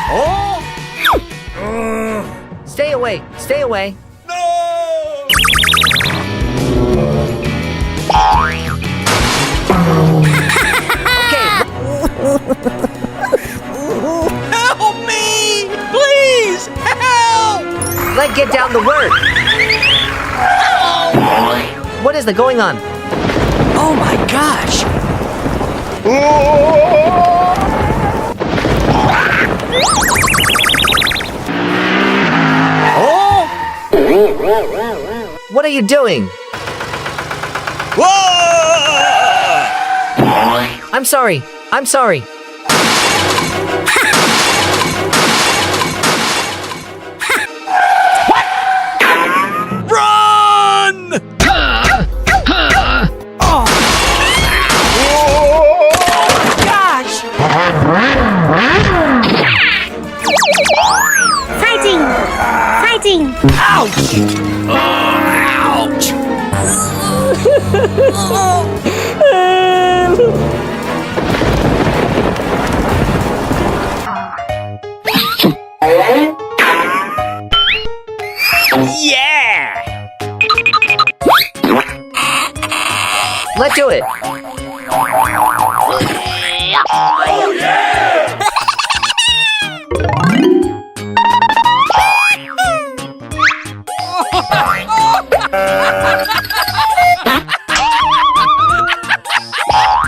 Oh! Stay away! Stay away! No! Okay. Help me! Please! Help! Let's get down the word. What is going on? Oh my gosh! Oh! What are you doing? Whoa! I'm sorry. I'm sorry. Run! Oh gosh! Fighting! Fighting! Ouch! Ouch! Yeah! Let's do it. Oh yeah!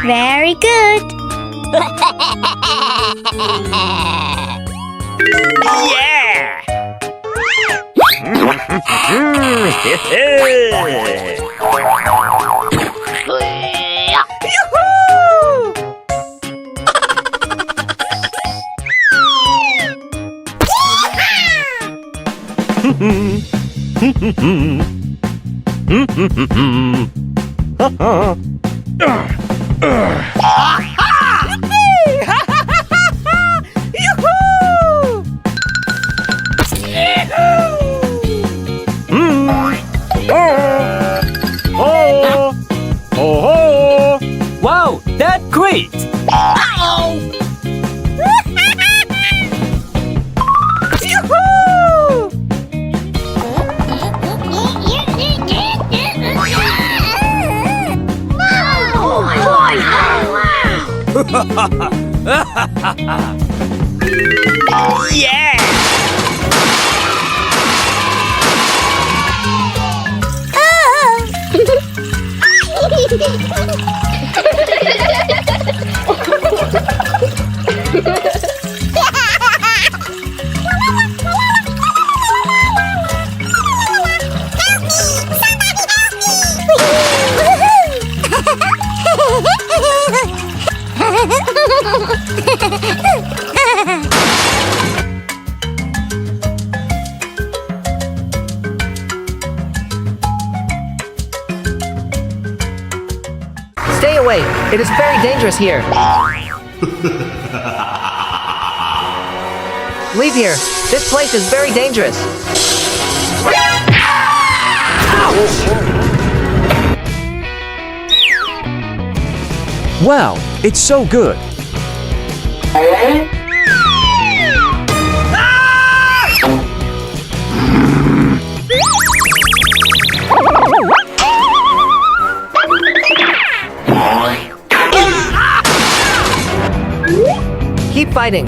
Very good! Yeah! Wow, that's great. Yeah! Stay away. It is very dangerous here. Leave here. This place is very dangerous. Wow, it's so good. Keep fighting.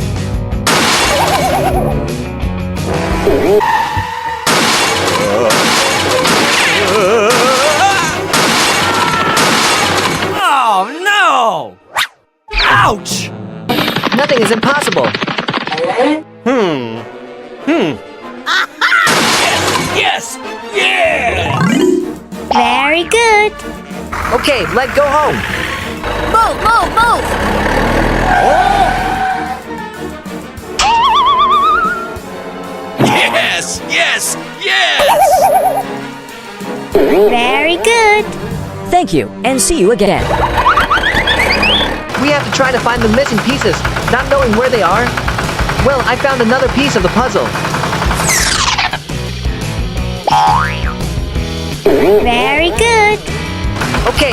Oh no! Ouch! Nothing is impossible. Yes! Yes! Very good! Okay, let's go home. Move, move, move! Yes! Yes! Yes! Very good! Thank you, and see you again. We have to try to find the missing pieces, not knowing where they are. Well, I found another piece of the puzzle. Very good! Okay,